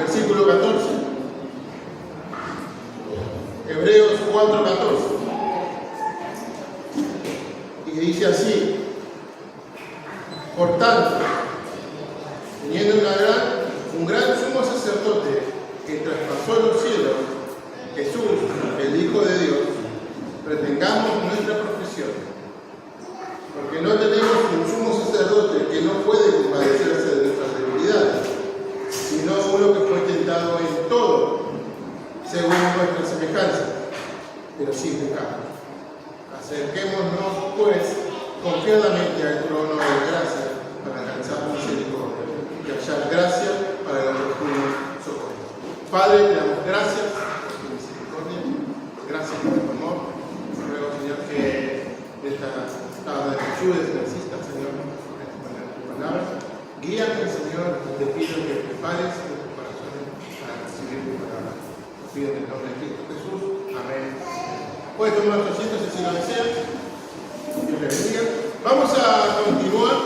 versículo 14. Hebreos 4:14. Y dice así: por tanto, teniendo un gran sumo sacerdote que traspasó los cielos, Jesús, el Hijo de Dios, retengamos nuestra profesión. Porque no tenemos un sumo sacerdote que no puede compadecerse de nuestras debilidades, sino uno que fue tentado en todo, según nuestra semejanza, pero sin pecado. Acerquémonos, pues, confiadamente al trono de gracia para alcanzar misericordia y hallar gracia para el oportuno socorro. Padre, te damos gracias por tu misericordia, gracias por tu amor. Ruego, Señor, que esta tarde me ayudes, me asistas, Señor, a exponer tu palabra. Guíame, Señor, te pido que prepares nuestros corazones para recibir tu palabra. Te pido en el nombre de Cristo Jesús. Amén. Puedes tomar los asientos si lo desean. Dios les bendiga. Vamos a continuar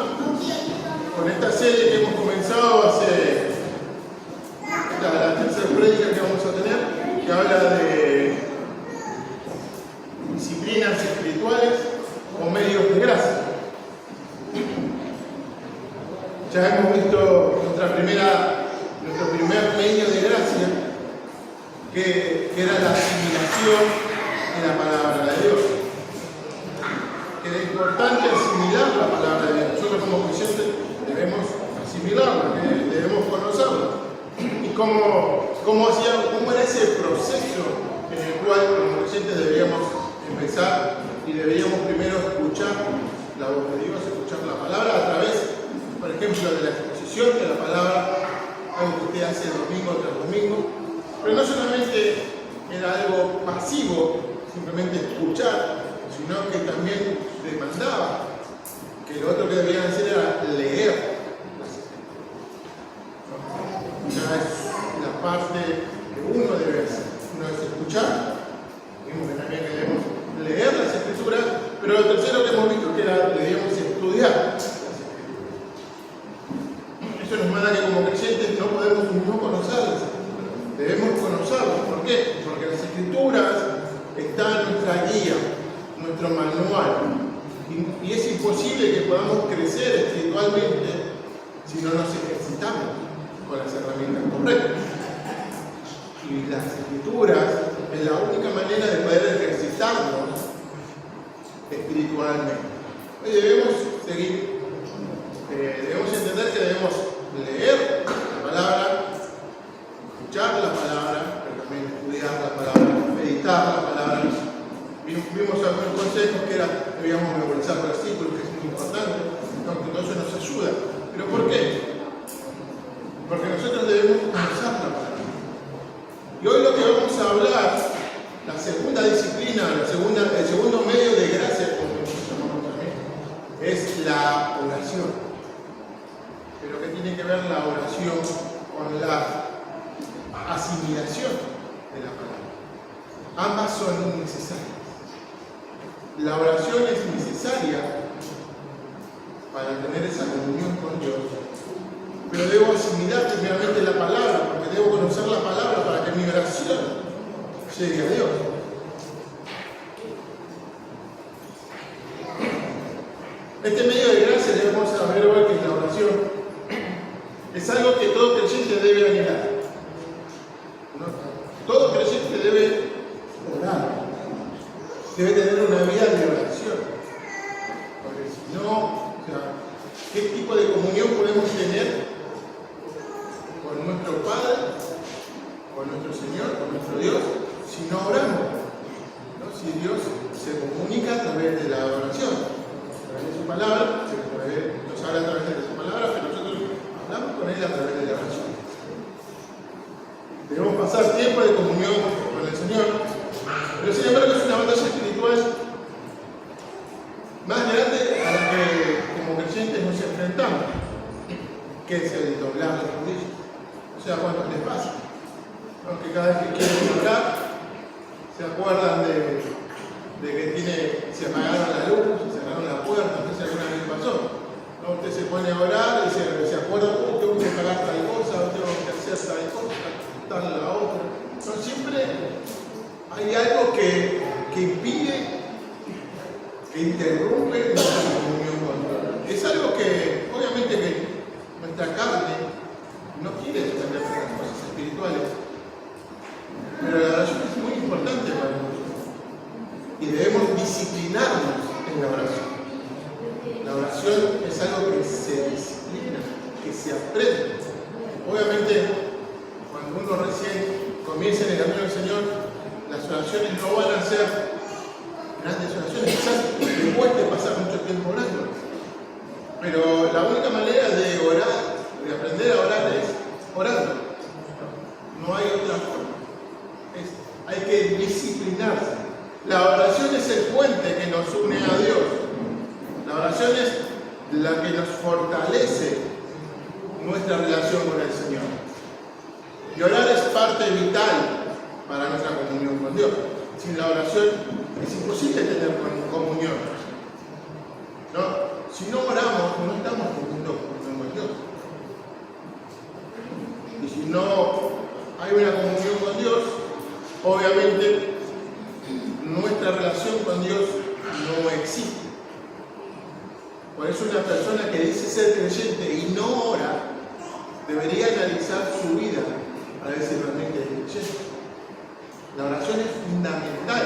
con esta serie que hemos comenzado hace la tercera prédica que vamos a tener, que habla de disciplinas espirituales o medios de gracia. Ya hemos visto nuestro primer medio de gracia, que era la asimilación de la palabra de Dios. Que es importante asimilar la palabra de Dios. Nosotros como creyentes debemos asimilarla, debemos conocerla. Y cómo era ese proceso en el cual como creyentes deberíamos empezar y deberíamos primero escuchar la voz de Dios, escuchar la palabra a través, por ejemplo, de la exposición de la palabra, algo que usted hace domingo tras domingo. Pero no solamente era algo pasivo, simplemente escuchar, sino que también demandaba que lo otro que debían hacer era leer las escrituras. Ya es la parte que uno debe hacer. Uno es escuchar, vimos que también debemos leer las escrituras, pero lo tercero que hemos visto es que debíamos estudiar las escrituras. Eso nos manda que como creyentes no podemos no conocer las escrituras, debemos conocerlas. ¿Por qué? Porque las escrituras están en nuestra guía, nuestro manual, y es imposible que podamos crecer espiritualmente si no nos ejercitamos con las herramientas correctas. Y las escrituras es la única manera de poder ejercitarnos espiritualmente. Hoy debemos entender que debemos leer la palabra, escuchar la palabra, pero también estudiar la palabra, meditar la palabra. Vimos algunos consejos que debíamos memorizar versículos, que es muy importante, aunque todo eso nos ayuda. ¿Pero por qué? Porque nosotros debemos conocer la palabra. Y hoy lo que vamos a hablar, la segunda disciplina, el segundo medio de gracia, como llamamos también, es la oración. Pero ¿qué tiene que ver la oración con la asimilación de la palabra? Ambas son necesarias. La oración es necesaria para tener esa comunión con Dios, pero debo asimilar primeramente la palabra, porque debo conocer la palabra para que mi oración llegue a Dios. Este medio de gracia debemos saber hoy que la oración es algo que todo creyente debe anhelar. Todo creyente debe orar. Debe tener una vida de oración. Porque si no, ¿qué tipo de comunión podemos tener con nuestro Padre, con nuestro Señor, con nuestro Dios, si no oramos? ¿No? Si Dios se comunica a través de la oración, a través de su palabra, nos habla a través de su palabra, pero nosotros hablamos con Él a través de la oración. Debemos pasar tiempo de comunión con el Señor. Pero sin embargo es una batalla espiritual más grande a la que como creyentes nos enfrentamos, que es el doblar las rodillas. O sea, ¿cuánto les pasa? Aunque cada vez que quieren orar, se acuerdan de que se apagaron la luz, se cerraron la puerta, no sé si alguna vez pasó. ¿No? Usted se pone a orar y se acuerda, tengo que pagar tal cosa, tengo que hacer tal cosa. y debemos disciplinarnos en la oración. La oración es algo que se disciplina, que se aprende. Obviamente, cuando uno recién comienza en el camino del Señor, las oraciones no van a ser grandes oraciones, quizás le cueste pasar mucho tiempo orando. Pero la única manera de orar, de aprender a orar, es orando. No hay otra forma. Hay que disciplinarse. La oración es el puente que nos une a Dios. La oración es la que nos fortalece nuestra relación con el Señor. Y orar es parte vital para nuestra comunión con Dios. Sin la oración es imposible tener comunión. ¿No? Si no oramos, no estamos teniendo comunión con Dios. Y si no hay una comunión con Dios, obviamente nuestra relación con Dios no existe. Por eso una persona que dice ser creyente y no ora, debería analizar su vida para ver si realmente es creyente. La oración es fundamental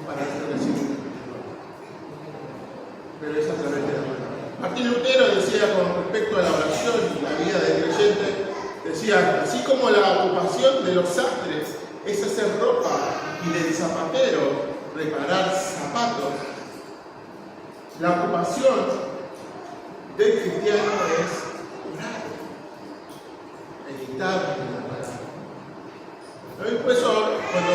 para nuestra relación. Pero es a través de la palabra. Martín Lutero decía con respecto a la oración y la vida del creyente, decía, así como la ocupación de los sastres es hacer ropa y del zapatero reparar zapatos, la ocupación del cristiano es orar, meditar en la palabra. Por eso, cuando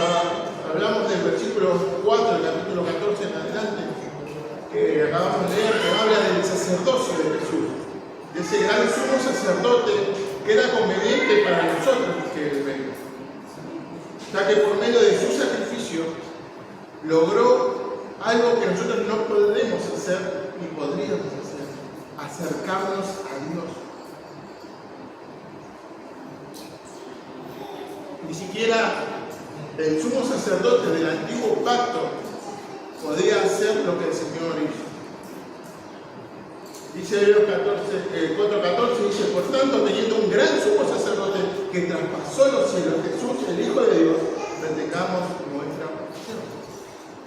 hablamos del versículo 4 del capítulo 14 en adelante, que acabamos de leer, que habla del sacerdocio de Jesús, de ese gran sumo sacerdote que era conveniente para nosotros que él venga, ya que por medio de su sacrificio logró algo que nosotros no podemos hacer ni podríamos hacer: acercarnos a Dios. Ni siquiera el sumo sacerdote del antiguo pacto podía hacer lo que el Señor hizo. Dice Hebreos 4:14, dice, por tanto, teniendo un gran sumo sacerdote que traspasó los cielos, Jesús, el Hijo de Dios, retengamos nuestra oración.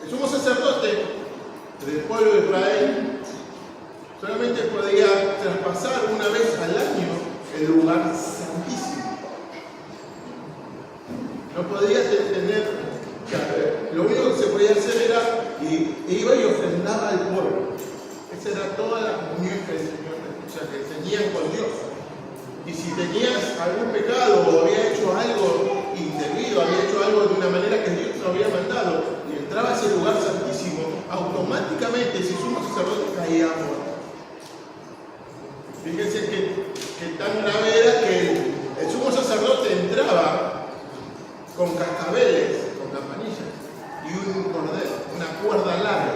El sumo sacerdote del pueblo de Israel solamente podía traspasar una vez al año el lugar santísimo. No podía tener, lo único que se podía hacer era, iba y ofrendaba al pueblo. Esa era toda la comunión que el Señor, que tenían con Dios. Y si tenías algún pecado o había hecho algo indebido, había hecho algo de una manera que Dios no había mandado, y entraba a ese lugar santísimo, automáticamente ese sumo sacerdote caía muerto. Fíjense que tan grave era que el sumo sacerdote entraba con cascabeles, con campanillas y un cordel, una cuerda larga.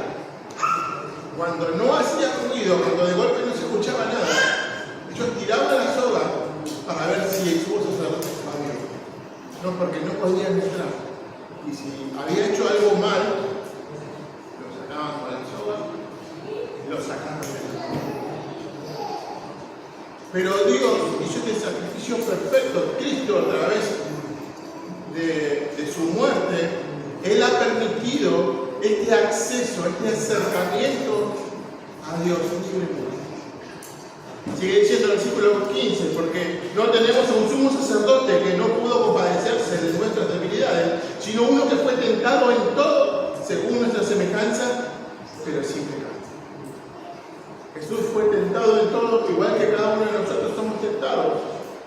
Cuando no hacía ruido, cuando de golpe no se escuchaba nada, ellos tiraban la soga para ver si el sumo sacerdote estaba bien. No, porque no podían entrar. Y si había hecho algo mal, lo sacaban con la soga y lo sacaban de la. Pero Dios hizo este sacrificio perfecto. Cristo, a través de su muerte, Él ha permitido este acceso, este acercamiento a Dios libremente. Sigue diciendo el versículo 15, porque no tenemos a un sumo sacerdote que no pudo compadecerse de nuestras debilidades, sino uno que fue tentado en todo según nuestra semejanza, pero sin pecado. Jesús fue tentado en todo, igual que cada uno de nosotros somos tentados,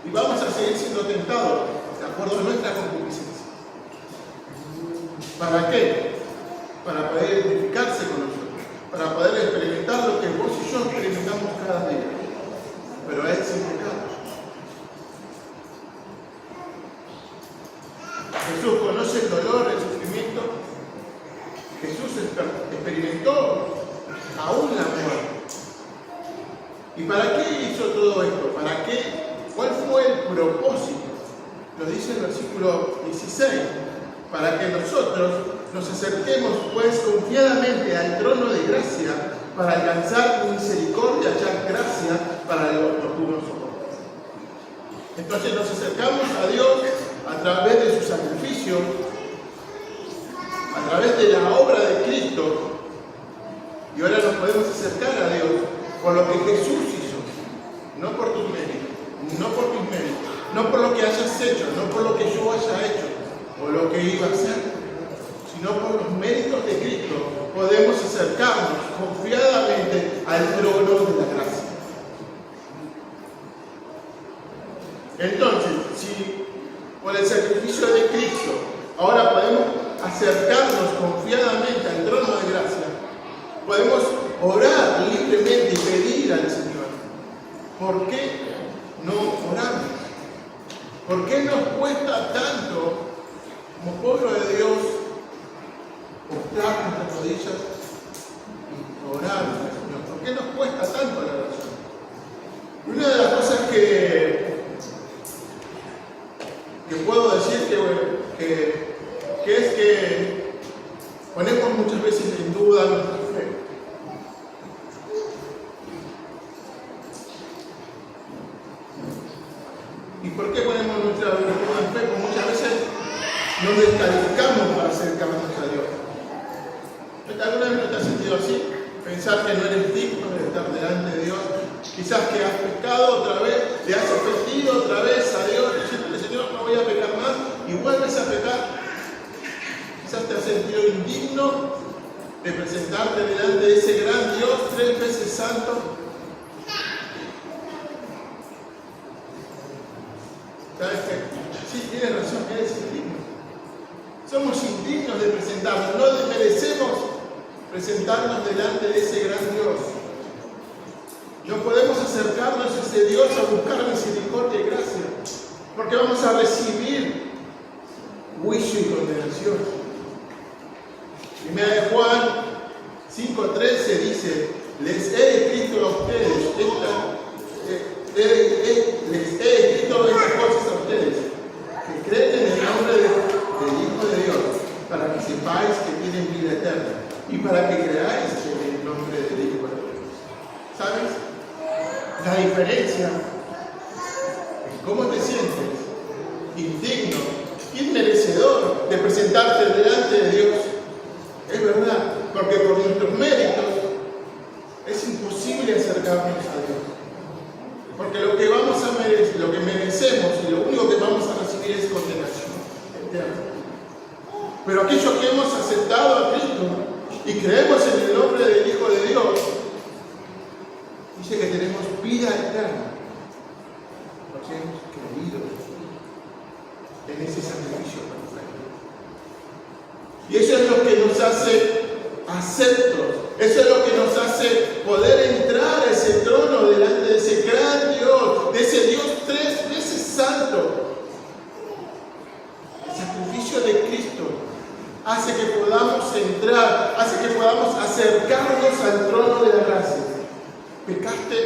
y vamos a seguir siendo tentados de acuerdo a nuestra concupiscencia. ¿Para qué? Para poder identificarse con nosotros, para poder experimentar lo que vos y yo experimentamos cada día, pero es sin pecado. Jesús conoce el dolor, el sufrimiento. Jesús experimentó aún la muerte. ¿Y para qué hizo todo esto? ¿Para qué? ¿Cuál fue el propósito? Lo dice el versículo 16. Para que nosotros nos acerquemos pues confiadamente al trono de gracia para alcanzar misericordia, hallar gracia para el oportuno socorro. Entonces nos acercamos a Dios a través de su sacrificio, a a través de la obra de Cristo, y ahora nos podemos acercar a Dios por lo que Jesús hizo, no por tus méritos, no por mis méritos, no por lo que hayas hecho, no por lo que yo haya hecho o lo que iba a hacer, sino por los méritos de Cristo podemos acercarnos confiadamente al trono de la gracia. Entonces, si por el sacrificio de Cristo ahora podemos acercarnos confiadamente al trono de gracia, podemos orar libremente y pedir al Señor. ¿Por qué no oramos? ¿Por qué nos cuesta tanto, como pueblo de Dios, postrar nuestras rodillas y orar al Señor? ¿Por qué nos cuesta tanto la oración? Una de las cosas que puedo decir que es que ponemos muchas veces en duda nuestra fe. ¿Y por qué ponemos nuestra fe? Porque muchas veces nos descalificamos para acercarnos a Dios. ¿Alguna vez no te has sentido así? Pensar que no eres digno de estar delante de Dios. Quizás que has pecado otra vez, le has ofendido otra vez a Dios, diciéndole, Señor, no voy a pecar más, y vuelves a pecar. Quizás te has sentido indigno de presentarte delante de ese gran Dios, 3 veces santo. ¿Sabes qué? Sí, tienes razón, eres indigno. Somos indignos de presentarnos, no merecemos presentarnos delante de ese gran Dios. No podemos acercarnos a ese Dios a buscar misericordia y gracia, porque vamos a recibir juicio y condenación. Primera de Juan 5:13 dice: les he escrito a ustedes les he escrito estas cosas a ustedes que creen en el nombre del Hijo de Dios, para que sepáis que tienen vida eterna y para que creáis en el nombre del Hijo de Dios. ¿Sabes? La diferencia es cómo te sientes, indigno, inmerecedor de presentarte delante de Dios. Es verdad, porque por nuestros méritos es imposible acercarnos a Dios. Porque lo que vamos a merecer, lo que merecemos y lo único que vamos a recibir es condenación eterna. Pero aquellos que hemos aceptado a Cristo y creemos en el nombre del Hijo de Dios, dice que tenemos vida eterna, porque hemos creído en ese sacrificio perfecto. Y eso es lo que nos hace aceptos, eso es lo que nos hace poder entrar a ese trono delante de ese gran Dios, de ese Dios 3 veces santo. El sacrificio de Cristo hace que podamos entrar, hace que podamos acercarnos al trono de la gracia. ¿Pecaste?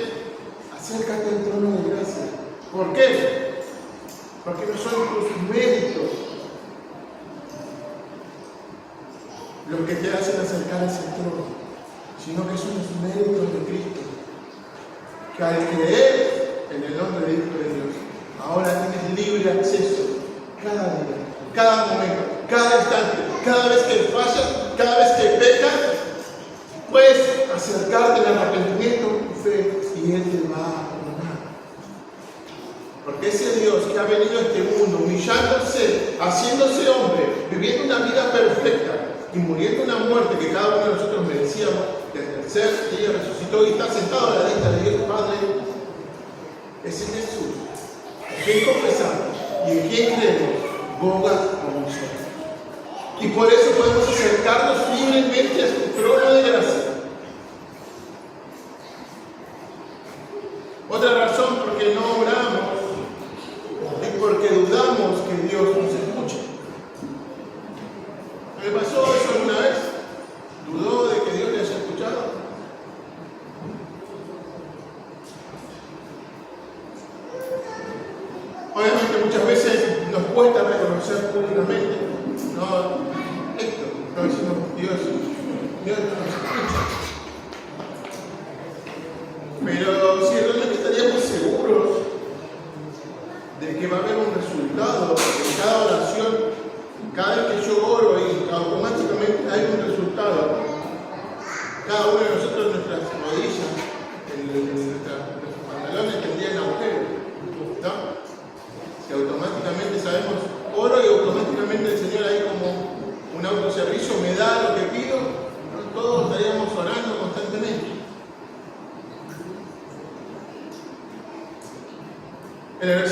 Acércate al trono de gracia. ¿Por qué? Porque no son tus méritos los que te hacen acercar a ese trono, sino que son los méritos de Cristo, que al creer en el nombre del Hijo de Dios, ahora tienes libre acceso cada día, cada momento, cada instante, cada vez que fallas, cada vez que pecas, puedes acercarte al arrepentimiento con fe y Él te va a perdonar. Porque ese Dios que ha venido a este mundo humillándose, haciéndose hombre, viviendo una vida perfecta y muriendo una muerte que cada uno de nosotros merecíamos, que al tercer día resucitó y está sentado a la diestra de Dios Padre, ese Jesús, en quien confesamos y en quien creemos, boga por nosotros. Y por eso podemos acercarnos libremente a su trono de gracia. Otra razón por qué no oramos es porque dudamos que Dios nos escuche. ¿Me pasó eso alguna vez? ¿Dudó de que Dios le haya escuchado? Obviamente muchas veces nos cuesta reconocer públicamente, no, esto, no decimos Dios no nos escucha. Pero si realmente estaríamos seguros de que va a haber un resultado en cada oración, cada vez que yo oro y automáticamente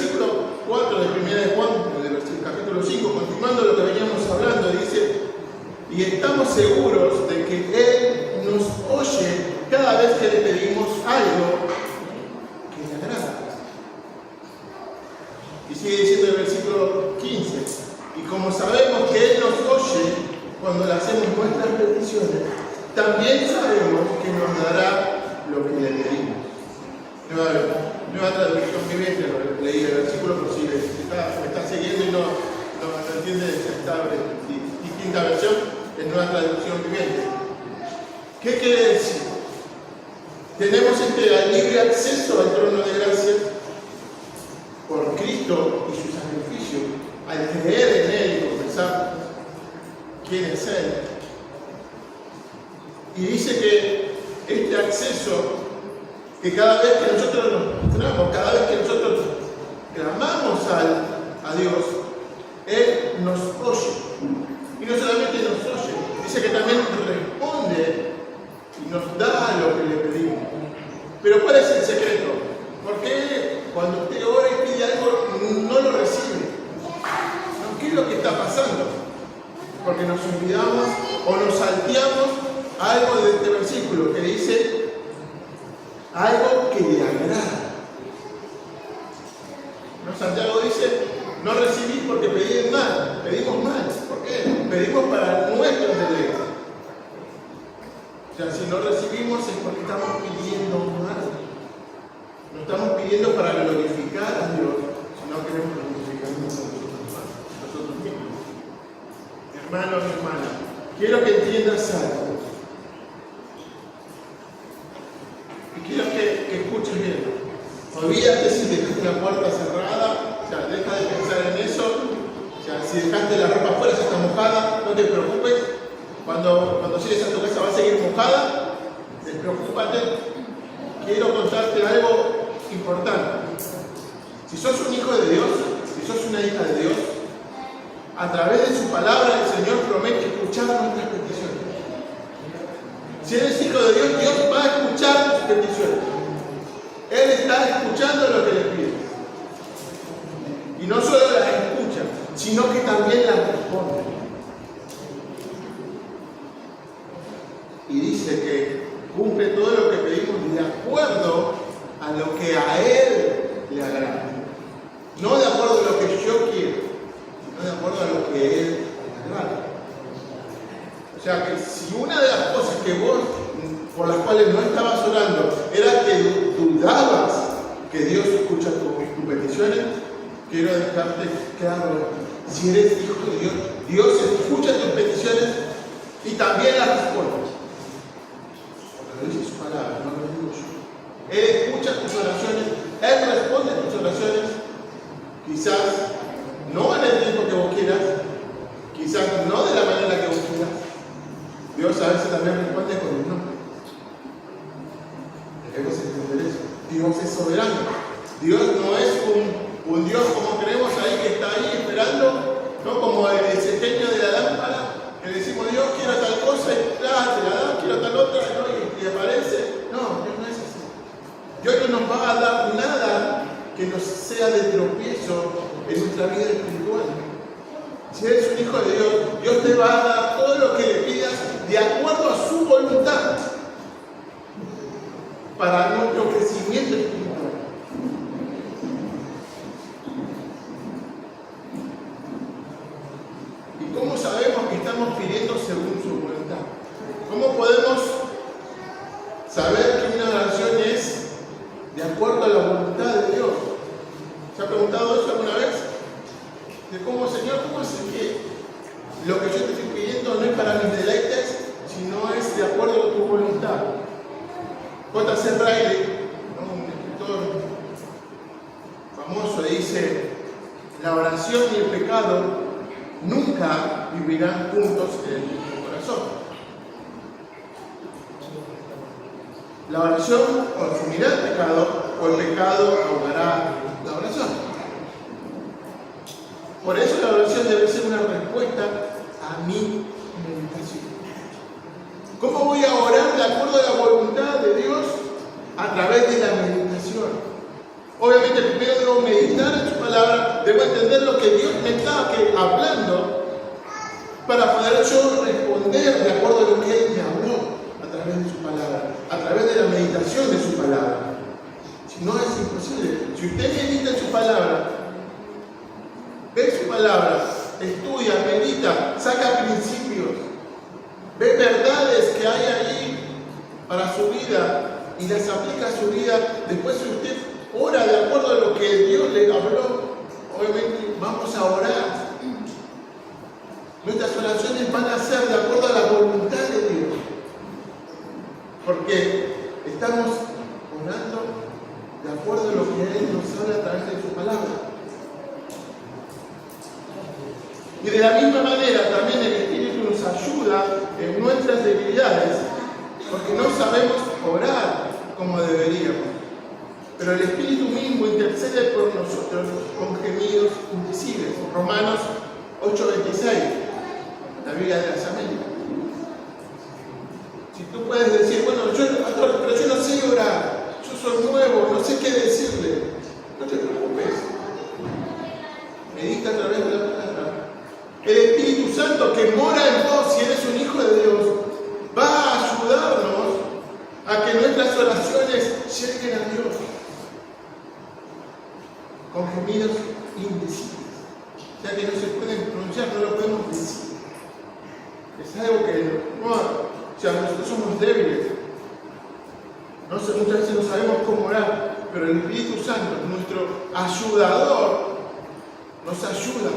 versículo 4 de 1 de Juan, del capítulo 5, continuando lo que veníamos hablando, dice: y estamos seguros de que Él nos oye cada vez que le pedimos algo que le agrada. Y sigue diciendo el versículo 15: y como sabemos que Él nos oye cuando le hacemos nuestras peticiones, también sabemos que nos dará lo que le pedimos. Nueva traducción viviente, lo leí el versículo, pero si me está siguiendo y no entiende esta distinta versión, es nueva traducción viviente. ¿Qué quiere decir? Tenemos libre acceso al trono de gracia por Cristo y su sacrificio, al creer en Él y confesar quién es Él. Y dice que este acceso, que cada vez que nosotros nos mostramos, cada vez que nosotros clamamos a Dios, Él nos oye. Y no solamente nos oye, dice que también responde y nos da lo que le pedimos. Pero ¿cuál es el secreto? ¿Por qué cuando usted ora y pide algo no lo recibe? ¿Qué es lo que está pasando? Porque nos olvidamos o nos salteamos algo de este versículo que dice algo que le agrada. ¿No? Santiago dice: no recibís porque pedís mal, pedimos mal. ¿Por qué? Pedimos para nuestros deleites. O sea, si no recibimos es porque estamos pidiendo mal. No estamos pidiendo para glorificar a Dios, sino queremos glorificarnos a nosotros mismos. Hermano, hermana, quiero que entiendas algo. Y quiero que escuches bien. Olvídate si dejaste la puerta cerrada, o sea, deja de pensar en eso. O sea, si dejaste la ropa afuera, ya está mojada, no te preocupes. Cuando llegues a tu casa va a seguir mojada, despreocúpate. Quiero contarte algo importante. Si sos un hijo de Dios, si sos una hija de Dios, a través de su palabra el Señor promete escuchar nuestras peticiones. Si eres hijo de Dios, Dios va a escuchar tus peticiones. Él está escuchando lo que le pides. Y no solo las escucha, sino que también las responde. Y dice que cumple todo lo que pedimos de acuerdo a lo que a Él le agrada. No de acuerdo a lo que yo quiero, sino de acuerdo a lo que a Él le agrada. O sea que si una de las cosas que vos, por las cuales no estabas orando, era que dudabas que Dios escucha tus peticiones, quiero dejarte claro: si eres hijo de Dios, Dios escucha tus peticiones y también las responde. Porque lo dice su palabra, no lo digo yo. Él escucha tus oraciones, Él responde tus oraciones, quizás no en el tiempo que vos quieras, quizás no de la manera que vos quieras. Dios a veces también responde con un nombre. Debemos entender eso. Dios es soberano. Dios no es un Dios como creemos ahí, que está ahí esperando, no como el desempeño de la lámpara, que decimos: Dios, quiero tal cosa y te la da, quiero tal otra, ¿no? y aparece. No, Dios no es así. Dios no nos va a dar nada que nos sea de tropiezo en nuestra vida espiritual. Si eres un hijo de Dios, Dios te va a dar todo lo que le pidas de acuerdo a su voluntad para nuestro crecimiento espiritual. ¿Y cómo sabemos que estamos pidiendo según su voluntad? ¿Cómo podemos saber que una oración es de acuerdo a la voluntad de Dios? ¿Se ha preguntado eso alguna vez? De cómo, Señor, ¿cómo es que lo que yo te estoy pidiendo no es para mis deleites, sino es de acuerdo a tu voluntad? J.C. Riley, un escritor famoso, dice: la oración y el pecado nunca vivirán juntos en el mismo corazón. La oración consumirá el pecado, o el pecado ahogará la oración. Por eso la oración debe ser una respuesta a mi meditación. ¿Cómo voy a orar de acuerdo a la voluntad de Dios? A través de la meditación. Obviamente primero debo meditar en su palabra debo entender lo que Dios me está hablando para poder yo responder de acuerdo a lo que Él me habló a través de su palabra, a través de la meditación de su palabra. Si no, es imposible. Si usted medita en su palabra, ve su palabra, estudia, medita, saca principios, ve verdades que hay ahí para su vida y las aplica a su vida, después si usted ora de acuerdo a lo que Dios le habló, obviamente vamos a orar. Nuestras oraciones van a ser de acuerdo a la voluntad de Dios, porque estamos orando de acuerdo a lo que Él nos habla a través de su palabra. Y de la misma manera también el Espíritu nos ayuda en nuestras debilidades, porque no sabemos orar como deberíamos. Pero el Espíritu mismo intercede por nosotros con gemidos indecibles. Romanos 8:26, la Biblia de las Américas. Si tú puedes decir, bueno, pastor, pero yo no sé orar, yo soy nuevo, no sé qué decirle, no te preocupes. Medita a través de la palabra. El Espíritu Santo que mora en vos, si eres un hijo de Dios, va a ayudarnos a que nuestras oraciones lleguen a Dios con gemidos indecibles. O sea que no se pueden pronunciar, no lo podemos decir. Es algo que nosotros somos débiles. Muchas veces no sabemos cómo orar, pero el Espíritu Santo, nuestro ayudador, nos ayuda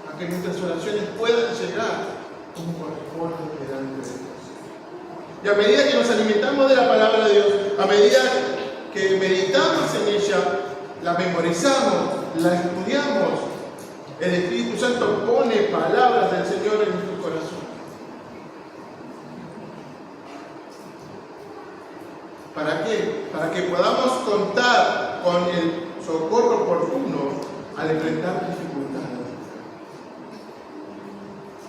a que nuestras oraciones puedan llegar como corresponde delante de Dios. Y a medida que nos alimentamos de la palabra de Dios, a medida que meditamos en ella, la memorizamos, la estudiamos, el Espíritu Santo pone palabras del Señor en nuestro corazón. ¿Para qué? Para que podamos contar con el socorro oportuno al enfrentar dificultades.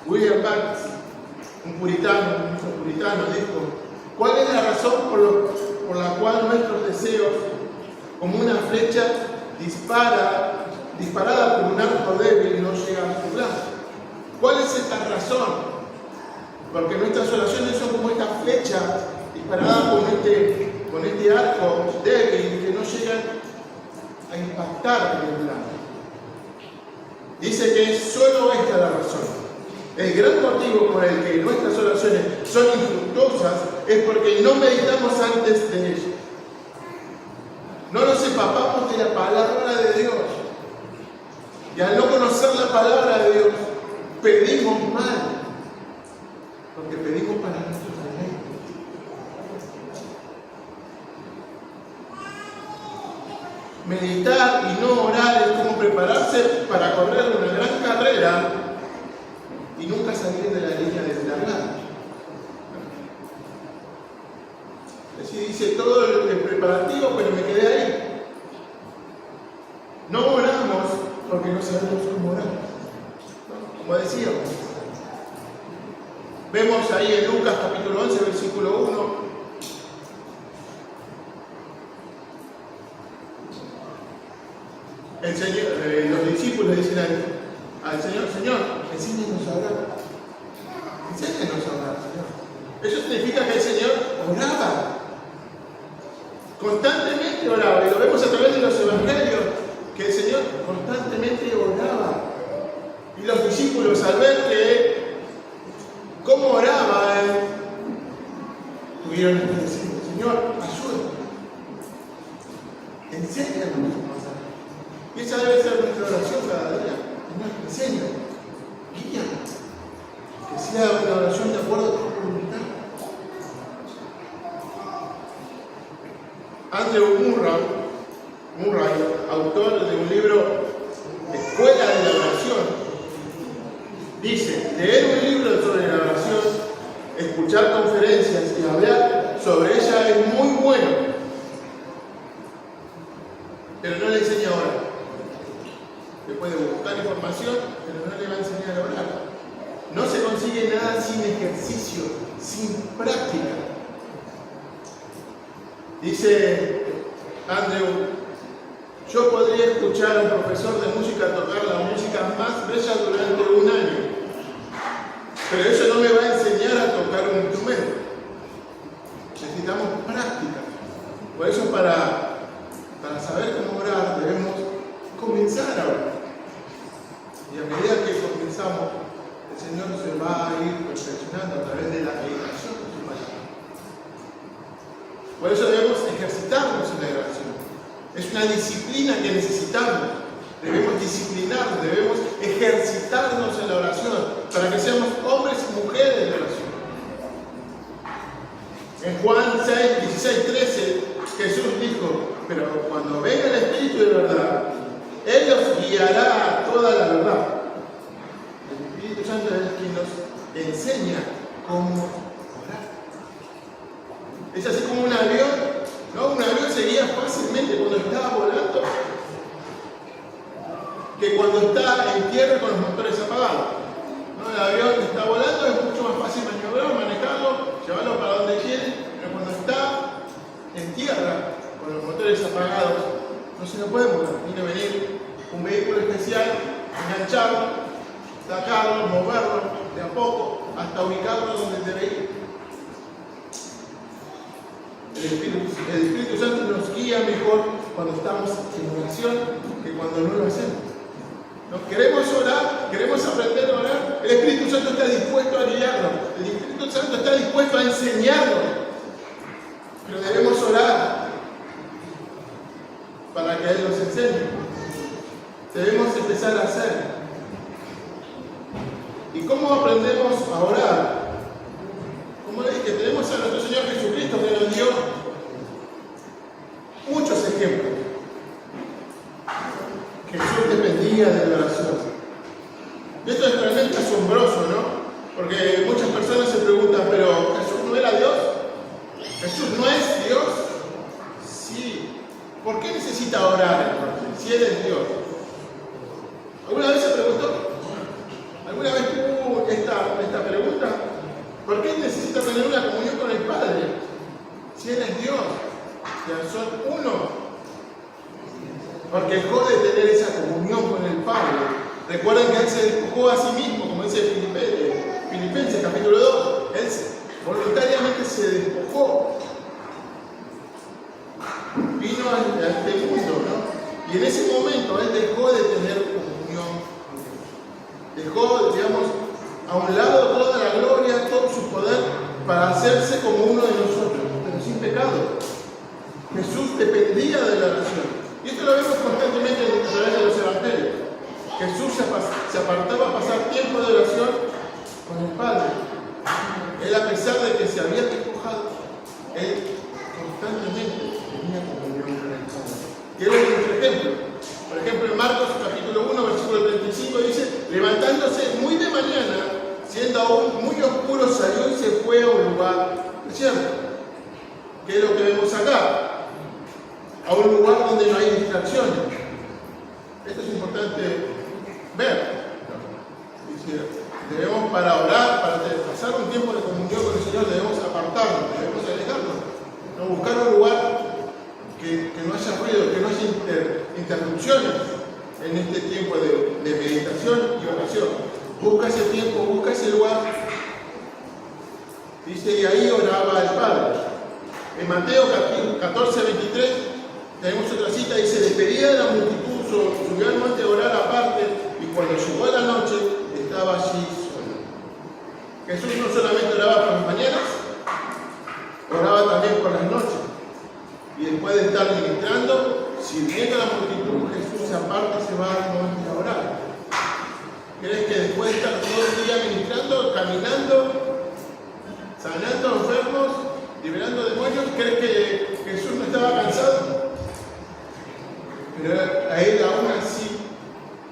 William Banks, un puritano, dijo: ¿cuál es la razón por la cual nuestros deseos, como una flecha disparada por un arco débil, no llegan a su blanco? ¿Cuál es esta razón? Porque nuestras oraciones son como esta flecha disparada con este arco débil que no llegan a impactar en el blanco. Dice que es solo esta la razón. El gran motivo por el que nuestras oraciones son infructuosas es porque no meditamos antes de ellas. No nos empapamos de la palabra de Dios. Y al no conocer la palabra de Dios, pedimos mal. Porque pedimos para nuestros deleites. Meditar y no orar es como prepararse para correr una gran carrera y nunca salir de la línea de largada. Así dice todo el preparativo, pero me quedé ahí. No oramos porque no sabemos cómo orar. Como decíamos. Vemos ahí en Lucas capítulo 11, versículo 1. Los discípulos dicen al Señor: Señor, enséñanos a orar. Enséñanos a orar, Señor. Eso significa que el Señor oraba. Constantemente oraba. Y lo vemos a través de los evangelios, que el Señor constantemente oraba. Y los discípulos, al ver cómo oraba, tuvieron que decir: Señor, ayúdame. Enséñanos a orar. Y esa debe ser nuestra oración cada día. Señor, enséñanos, guíanos, que sea una oración de acuerdo a tu voluntad. Andrew Murray, autor de un libro Escuela de la Oración, dice: leer un libro sobre la oración, escuchar conferencias y hablar sobre ella es muy bueno, pero no le enseña a orar. Le puede buscar información, pero no le va a enseñar a orar. No se consigue nada sin ejercicio, sin práctica. Dice Andrew: yo podría escuchar a un profesor de música tocar la estrella durante un año, pero eso no me va a enseñar a tocar un instrumento. Necesitamos práctica. Por eso para saber cómo orar debemos comenzar a orar. Y a medida que comenzamos, el Señor se va a ir perfeccionando a través de la meditación de su palabra. Por eso debemos ejercitarnos en la oración. Es una disciplina que necesitamos. Debemos disciplinarnos, debemos ejercitarnos en la oración para que seamos hombres y mujeres de oración. En Juan 6, 16, 13, Jesús dijo: pero cuando venga el Espíritu de verdad, Él os guiará a toda la verdad. El Espíritu Santo es quien nos enseña cómo orar. Es así como un avión, ¿no? Un avión se guía fácilmente cuando está volando, que cuando está en tierra con los motores apagados. ¿No? El avión está volando, es mucho más fácil maniobrar, manejarlo, llevarlo para donde quiere, pero cuando está en tierra con los motores apagados, no se lo puede mover. Tiene que venir un vehículo especial, engancharlo, sacarlo, moverlo de a poco hasta ubicarlo donde debe ir. El Espíritu Santo nos guía mejor cuando estamos en oración que cuando no lo hacemos. Nos queremos orar, queremos aprender a orar. El Espíritu Santo está dispuesto a guiarnos. El Espíritu Santo está dispuesto a enseñarnos. Pero debemos orar para que Él nos enseñe. Debemos empezar a hacer. ¿Y cómo aprendemos a orar? Como le dije, tenemos a nuestro Señor Jesucristo que nos dio muchos ejemplos. Jesús dependía de la oración. Y esto es realmente asombroso, ¿no? Porque muchas personas se preguntan, ¿pero Jesús no era Dios? ¿Jesús no es Dios? Sí. ¿Por qué necesita orar entonces, si Él es Dios? ¿Alguna vez se preguntó? ¿Alguna vez tuvo esta pregunta? ¿Por qué necesita tener una comunión con el Padre? Si Él es Dios, ya son uno. Porque dejó de tener esa comunión con el Padre. Recuerden que Él se despojó a sí mismo, como dice Filipenses capítulo 2. Él voluntariamente se despojó. Vino a este mundo, ¿no? Y en ese momento Él dejó de tener comunión con Él. Dejó, digamos, a un lado toda la gloria, todo su poder, para hacerse como uno de nosotros, pero sin pecado. Jesús dependía de la oración. Y esto lo vemos constantemente a través de los evangelios. Jesús se apartaba a pasar tiempo de oración con el Padre. Él, a pesar de que se había despojado, Él constantemente tenía comunión con el Padre. Y Él es nuestro ejemplo. Por ejemplo, en Marcos capítulo 1, versículo 35 dice: levantándose muy de mañana, siendo aún muy oscuro, salió y se fue a un lugar desierto. ¿Qué es lo que vemos acá? A un lugar donde no hay distracciones. Esto es importante ver. Dice, debemos, para orar, para pasar un tiempo de comunión con el Señor, debemos apartarnos, debemos alejarnos, no buscar un lugar que no haya ruido, que no haya interrupciones en este tiempo de meditación y oración. Busca ese tiempo, busca ese lugar. Dice, y ahí oraba el Padre. En Mateo 14, 23 tenemos otra cita, dice: despedida de la multitud, subió al monte a orar aparte, y cuando llegó la noche, estaba allí solo. Jesús no solamente oraba por las mañanas, oraba también por las noches. Y después de estar ministrando, sirviendo a la multitud, Jesús se aparta y se va al monte a orar. ¿Crees que después de estar todo el día ministrando, caminando, sanando enfermos, liberando demonios, crees que Jesús no estaba cansado? Pero a Él aún así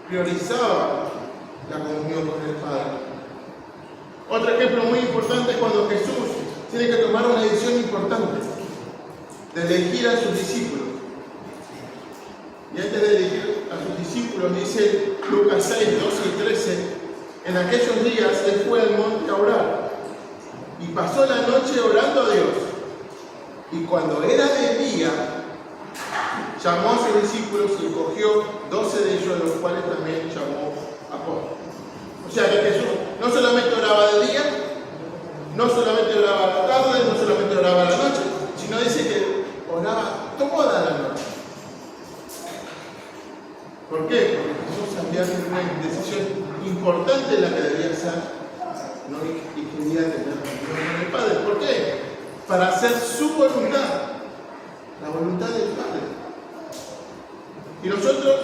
priorizaba la comunión con el Padre. Otro ejemplo muy importante es cuando Jesús tiene que tomar una decisión importante de elegir a sus discípulos. Y antes de elegir a sus discípulos, dice Lucas 6, 12 y 13: en aquellos días Él fue al monte a orar y pasó la noche orando a Dios. Y cuando era de día, llamó a sus discípulos y escogió 12 de ellos, los cuales también llamó apóstoles. sea que Jesús no solamente oraba de día, no solamente oraba a la tarde, no solamente oraba a la noche, sino dice que oraba toda la noche. ¿Por qué? Porque Jesús había tenido una decisión importante en la que debía hacer, ¿no? y quería tener comunión con el Padre. ¿Por qué? Para hacer su voluntad, la voluntad del Padre. Y nosotros,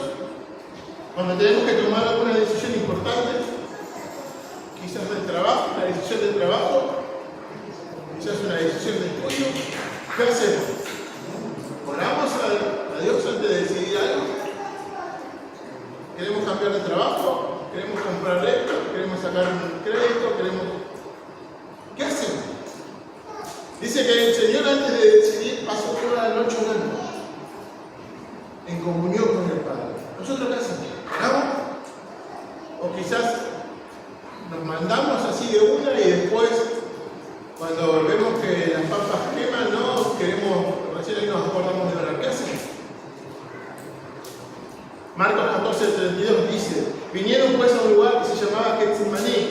cuando tenemos que tomar alguna decisión importante, quizás del trabajo, una decisión del trabajo, quizás una decisión de estudio, ¿qué hacemos? Oramos a Dios antes de decidir algo. Queremos cambiar de trabajo, queremos comprar esto, queremos sacar un crédito, ¿qué hacemos? Dice que el Señor antes de decidir pasó toda la noche orando, en comunión con el Padre. ¿Nosotros qué hacemos? ¿Oramos? O quizás nos mandamos así de una y después, cuando vemos que las papas queman, no queremos, recién ahí nos acordamos de orar. ¿Qué hacemos? Marcos 14:32 dice: vinieron pues a un lugar que se llamaba Getsemaní,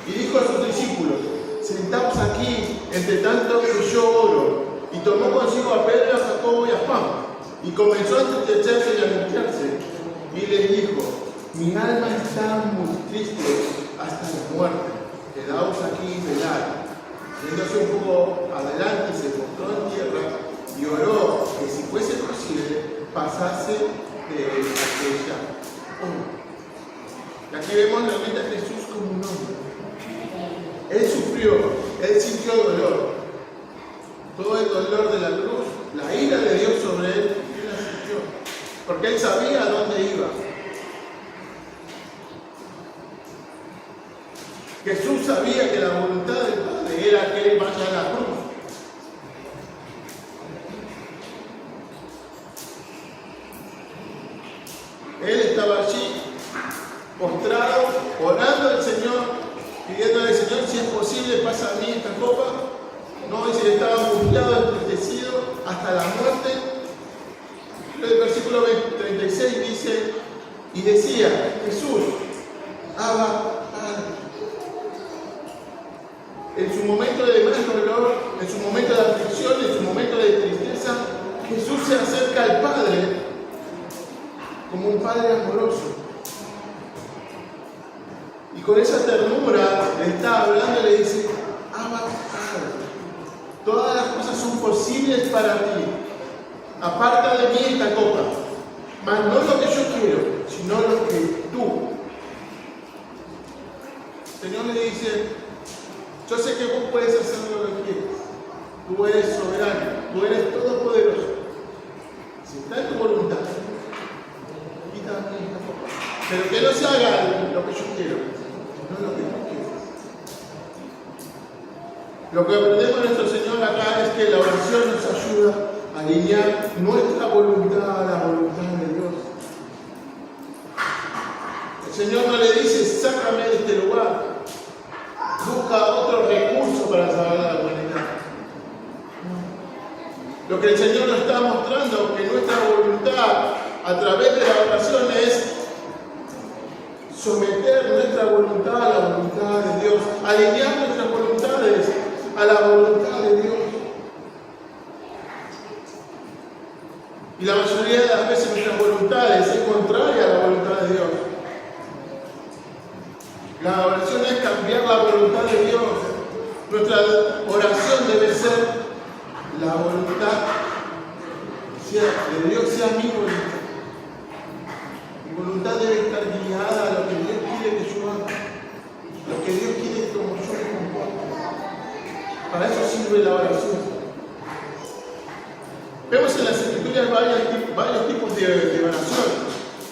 y dijo a sus discípulos: sentaos aquí, entre tanto que yo oro. Y tomó consigo a Pedro, a Jacobo y a Juan, y comenzó a estrecharse y a angustiarse, y les dijo: mi alma está muy triste hasta la muerte, quedaos aquí y velad. Yéndose un poco adelante, se postró en tierra y oró que si fuese posible pasase de aquella hora. Y aquí vemos realmente a Jesús como un hombre. Él sufrió, él sintió dolor. Todo el dolor de la cruz, la ira de Dios sobre él, él la sintió. Porque él sabía a dónde iba. Jesús sabía que la voluntad del Padre era que él vaya a la cruz. Él estaba allí, postrado, orando al Señor, pidiéndole al Señor: si es posible, pasa a mí esta copa. No, dice que estaba angustiado, entristecido hasta la muerte. El versículo 36 dice: y decía Jesús: Abba, Padre. En su momento de más dolor, en su momento de aflicción, en su momento de tristeza, Jesús se acerca al Padre como un Padre amoroso. Y con esa ternura le está hablando y le dice: Abba, Padre, todas las cosas son posibles para ti. Aparta de mí esta copa, mas no lo que yo quiero, sino lo que tú. El Señor le dice: yo sé que vos puedes hacer lo que quieres. Tú eres soberano, tú eres todopoderoso. Si está en tu voluntad, quítame esta copa. Pero que no se haga lo que yo quiero, sino lo que tú quieres. Lo que aprendemos de nuestro Señor acá es que la oración nos ayuda a alinear nuestra voluntad a la voluntad de Dios. El Señor no le dice: sácame de este lugar, busca otro recurso para salvar a la humanidad. Lo que el Señor nos está mostrando, que nuestra voluntad a través de la oración es someter nuestra voluntad a la voluntad de Dios, alinear nuestras voluntades a la voluntad de Dios. Y la mayoría de las veces nuestras voluntades es contraria a la voluntad de Dios. La oración es cambiar la voluntad de Dios. Nuestra oración debe ser: la voluntad de Dios sea mi voluntad. Mi voluntad debe estar guiada a lo que Dios quiere que yo haga, lo que Dios quiere como yo me comporte. Para eso sirve la oración. Vemos en las Escrituras varios tipos de oración,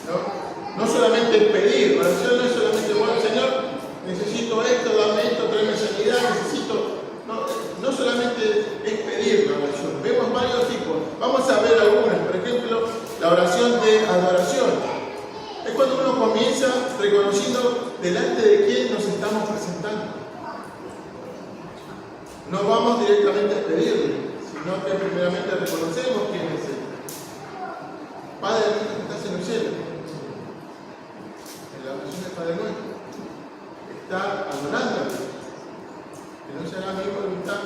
¿no? No solamente pedir, oración no es solamente: bueno, Señor, necesito esto, dame esto, tráeme sanidad, necesito. No solamente es pedir la oración, vemos varios tipos. Vamos a ver algunas. Por ejemplo, la oración de adoración. Es cuando uno comienza reconociendo delante de quién nos estamos presentando. No vamos directamente a pedirle, sino que primeramente reconocemos quién es Él. Padre nuestro que estás en el cielo. En la oración del Padre nuestro. está adorando a Dios. Que no se haga mi voluntad,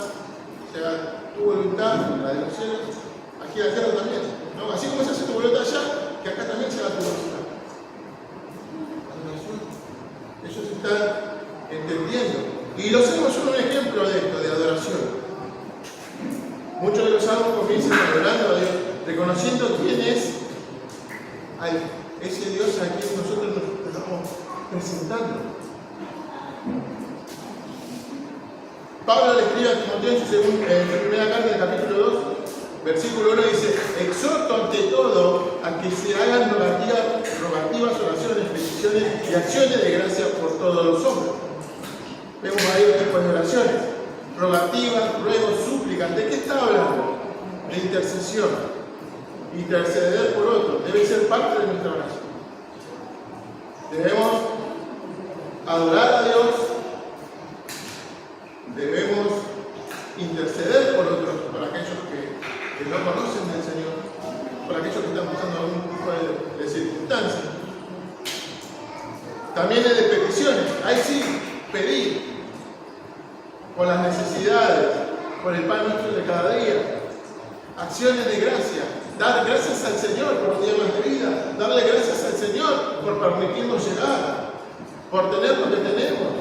se haga tu voluntad, la de los cielos, aquí en la tierra también. ¿No? Así como se hace tu voluntad allá, que acá también se haga tu voluntad. Adoración. Ellos están entendiendo. Y los salmos son un ejemplo de esto, de adoración. Muchos de los salmos comienzan adorando a Dios, reconociendo quién es ese Dios a quien nosotros nos estamos presentando. Pablo le escribe a Timoteo en su primera carta, en el capítulo 2, versículo 1, dice: exhorto ante todo a que se hagan rogativas, oraciones, peticiones y acciones de gracia por todos los hombres. Vemos varios tipos de oraciones: rogativas, ruegos, súplicas. ¿De qué está hablando? De intercesión. Interceder por otro debe ser parte de nuestra oración. Debemos adorar a Dios, debemos interceder por otros, por aquellos que no conocen del Señor, por aquellos que están pasando algún tipo de circunstancia. También es de peticiones. Ahí sí, pedir por las necesidades, por el pan nuestro de cada día. Acciones de gracia, dar gracias al Señor por un día más de vida, darle gracias al Señor por permitirnos llegar, por tener lo que tenemos,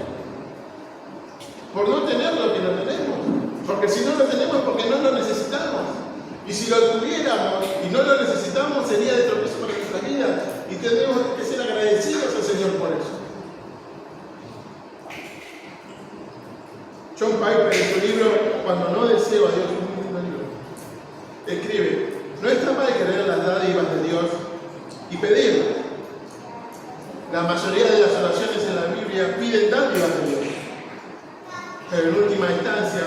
por no tener lo que no tenemos, porque si no lo tenemos es porque no lo necesitamos, y si lo tuviéramos y no lo necesitamos sería de tropiezo para nuestra vida, y tendremos que ser agradecidos al Señor por eso. John Piper, en su libro Cuando no deseo a Dios, un lindo libro, escribe: no está mal querer las dádivas de Dios y pedirlas. La mayoría de las oraciones en la Biblia piden dádivas de Dios. Pero en última instancia,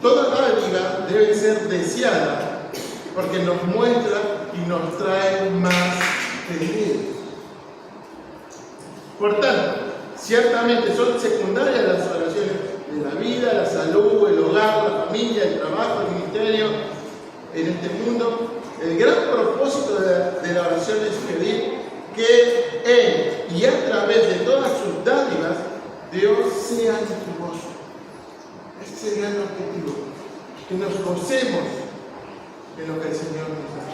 toda dádiva debe ser deseada porque nos muestra y nos trae más de Él. Por tanto, ciertamente son secundarias las oraciones de la vida, la salud, el hogar, la familia, el trabajo, el ministerio en este mundo. El gran propósito de la oración es pedir que en y a través de todas sus dádivas Dios sea nuestro gozo. Ese es el gran objetivo, que nos gocemos en lo que el Señor nos da.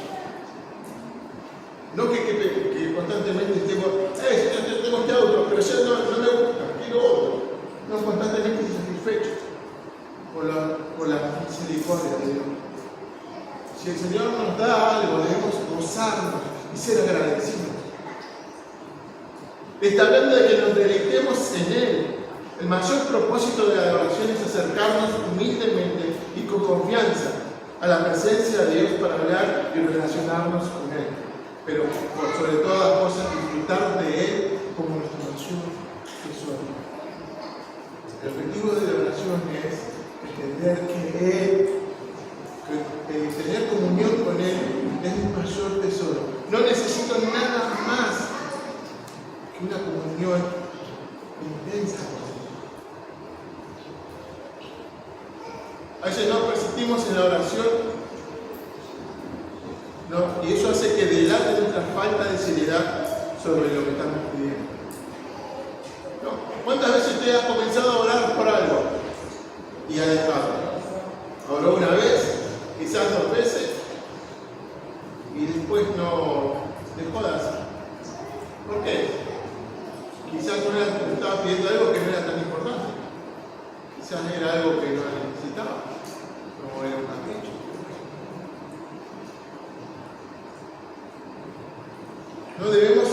No que constantemente estemos, yo tengo este auto, pero ya no me gusta, quiero otro. No, constantemente satisfechos por la misericordia de Dios. Si el Señor nos da algo, debemos gozarnos y ser agradecidos. Está hablando de que nos deleitemos en Él. El mayor propósito de la adoración es acercarnos humildemente y con confianza a la presencia de Dios para hablar y relacionarnos con Él. Pero por sobre todas las cosas, disfrutar de Él como nuestro mayor tesoro. El objetivo de la oración es entender que tener comunión con Él es mi mayor tesoro. No necesito nada más que una comunión intensa con Él. A veces no persistimos en la oración, ¿no? Y eso hace que delate nuestra falta de seriedad sobre lo que estamos pidiendo. ¿No? ¿Cuántas veces usted ha comenzado a orar por algo y ha dejado? Oró una vez, quizás 2 veces, y después no dejó de hacer. ¿Por qué? Quizás no estaba pidiendo algo que no era tan importante. Quizás era algo que no necesitaba, como era un capricho. No debemos,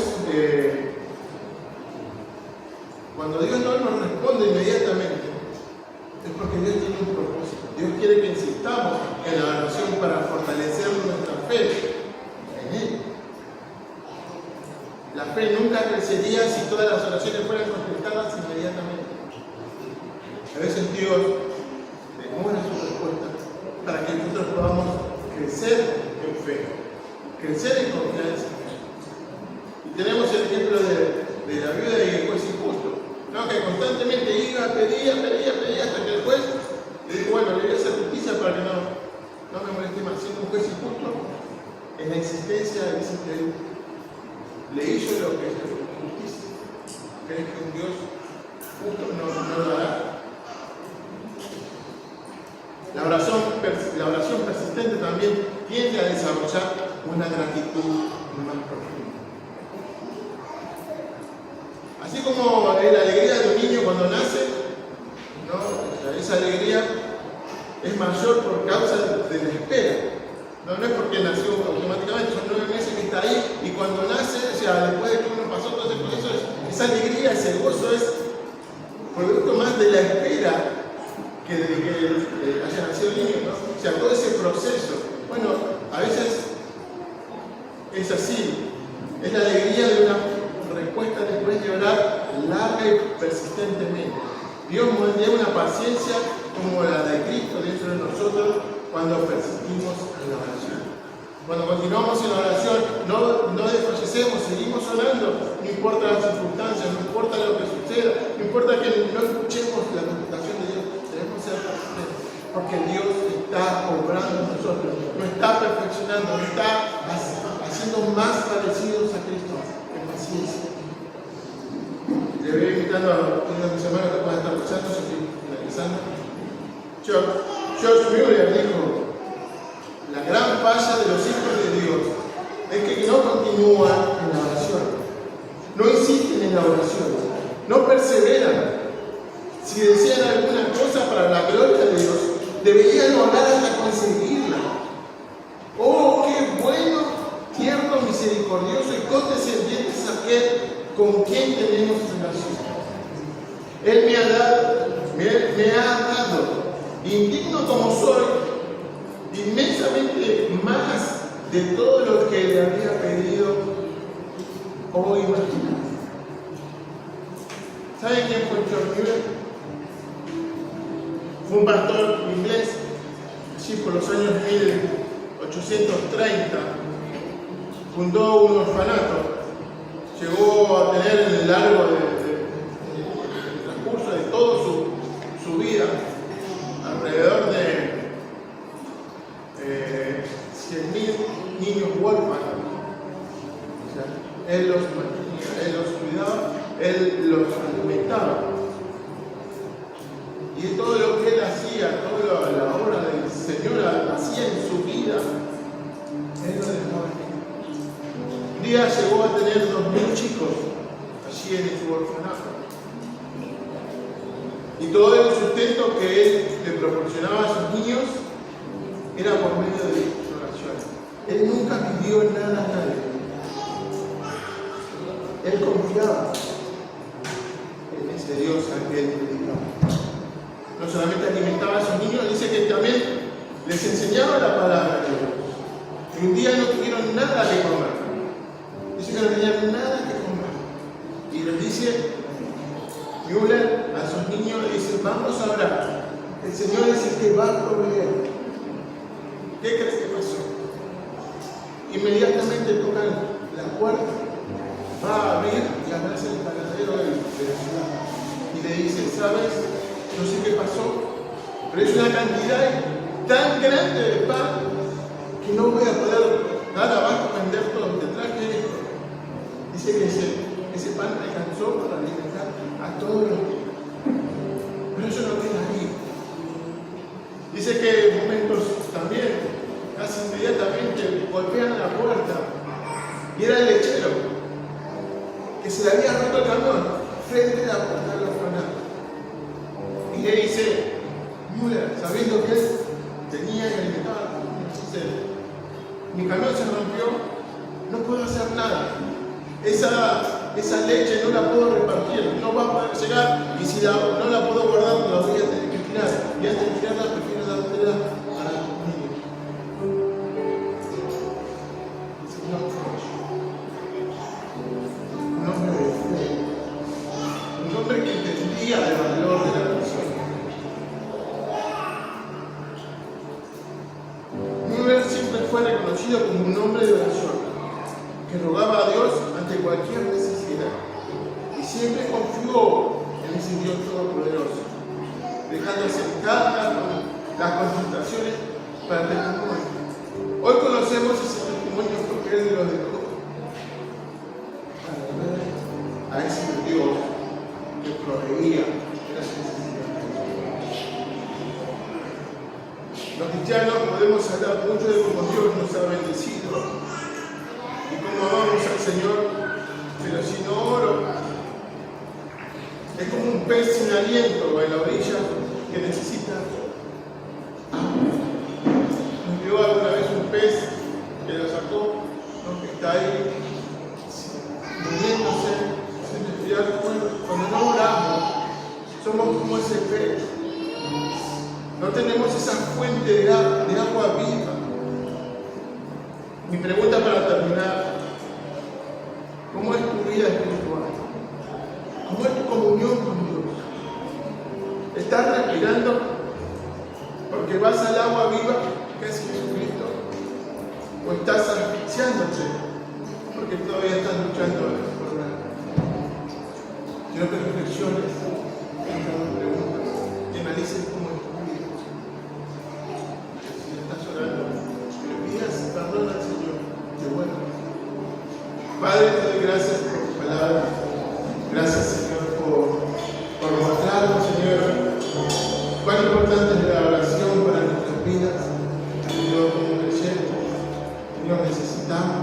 cuando Dios no nos responde inmediatamente, es porque Dios tiene un propósito. Dios quiere que insistamos en la oración para fortalecer nuestra fe en Él. La fe nunca crecería si todas las oraciones fueran contestadas inmediatamente. A veces Dios demora su respuesta para que nosotros podamos crecer en fe, crecer en confianza. Y tenemos el ejemplo de la viuda y el juez injusto, ¿no? Que constantemente iba, pedía hasta que el juez le dijo: bueno, le voy a hacer justicia para que no me moleste más. Siendo un juez injusto, en la existencia dice que él le hizo lo que es justicia. ¿Crees que un Dios justo no lo hará. La oración persistente también tiende a desarrollar una gratitud más profunda. Así como la alegría de un niño cuando nace, ¿no? Esa alegría es mayor por causa de la espera. No es porque nació automáticamente, son 9 meses que está ahí y cuando nace, o sea, después de que uno pasó todo ese proceso, esa alegría, ese gozo es producto más de la espera que de que haya nacido el niño, ¿no? O sea, todo ese proceso. Bueno, a veces es así, es la alegría de una respuesta después de orar larga y persistentemente. Dios moldea una paciencia como la de Cristo dentro de nosotros cuando persistimos en la oración. Cuando continuamos en la oración, no desfallecemos, seguimos orando, no importa las circunstancias, no importa lo que suceda, no importa que no escuchemos la contestación de Dios, debemos ser persistentes, porque Dios está obrando en nosotros, nos está perfeccionando, nos está haciendo más parecidos a Cristo en paciencia. Le voy invitando a uno de mis hermanos que puedan estar escuchando, estoy finalizando. George Mueller dijo: la gran falla de los hijos de Dios es que no continúan en la oración, no insisten en la oración, no perseveran. Si desean alguna cosa para la gloria de Dios, deberían orar hasta conseguirla. Oh, qué bueno, tierno, misericordioso y condescendiente es aquel con quien tenemos relación. Él me ha dado, indigno como soy, inmensamente más de todo lo que le había pedido o imaginado. ¿Saben quién fue George Mueller? Fue un pastor inglés, así por los años 1830, fundó un orfanato. Llegó a tener en el largo del transcurso de toda su vida alrededor de 100.000 niños huérfanos. O sea, él los mantenía, él los cuidaba, él los alimentaba. Y todo lo que él hacía, toda la obra del Señor hacía en su vida, él lo dejaba aquí. Un día llegó a tener 2.000 chicos allí en su orfanato. Y todo el sustento que él le proporcionaba a sus niños era por medio de su oración. Él nunca pidió nada a nadie. Él confiaba en ese Dios al que él predicaba. No solamente alimentaba a sus niños, dice que también les enseñaba la palabra de Dios. Y un día no tuvieron nada que comer. Dice que no tenían nada que comer. Y les dice Mueller a sus niños, le dice: vamos a orar. El Señor es el que va a proveer. ¿Qué crees que pasó? Inmediatamente tocan la puerta, va a abrir y abraza el paradero de la ciudad. Y le dice: ¿sabes? No sé qué pasó, pero es una cantidad tan grande de pan que no voy a poder dar abajo, vender todo. Te traje esto. Dice que ese pan alcanzó para alimentar a todos los niños. Pero eso no queda ahí. Dice que en momentos también, casi inmediatamente, golpean la puerta y era el lechero que se le había roto el camión frente a la puerta del orfanato. Y le dice Mueller, sabiendo que él tenía que alimentar a los niños, dice: mi camión se rompió, no puedo hacer nada. Esa leche no la puedo repartir, no va a poder llegar, y si no la puedo guardar, la voy a tener que tirar. Y antes de tirarla, prefiero dártela a los niños. Señor, un hombre de fe, un hombre que entendía el valor de la persona. Mueller siempre fue reconocido como un hombre de oración, que rogaba a Dios ante cualquier necesidad y siempre confió en ese Dios todopoderoso, dejándose encargar con las consultaciones para el testimonio. Hoy conocemos ese testimonio porque Él lo dejó para ver a ese Dios que me proveía de las necesidades. Los cristianos podemos hablar mucho de cómo Dios nos ha bendecido y cómo amamos al Señor, pero si no oro, es como un pez sin aliento en la orilla que necesita agua. ¿Nos vio alguna vez un pez que lo sacó, ¿no? Que está ahí muriéndose, sin respirar? Bueno, cuando no oramos, somos como ese pez. No tenemos esa fuente de agua viva. Mi pregunta para terminar: ¿cómo es tu vida espiritual? ¿Cómo es tu comunión con Dios? ¿Estás respirando porque vas al agua viva que es Jesucristo? ¿O estás asfixiándote porque todavía estás luchando por nada? Quiero que reflexiones en cada pregunta y analices cómo es tu vida. Si estás orando, que le pidas perdón al Señor. Que bueno. Padre, te doy gracias por tu palabra. Gracias, Señor, por mostrarnos, Señor, cuán importante es la oración para nuestras vidas. Señor, como creyentes, Señor, necesitamos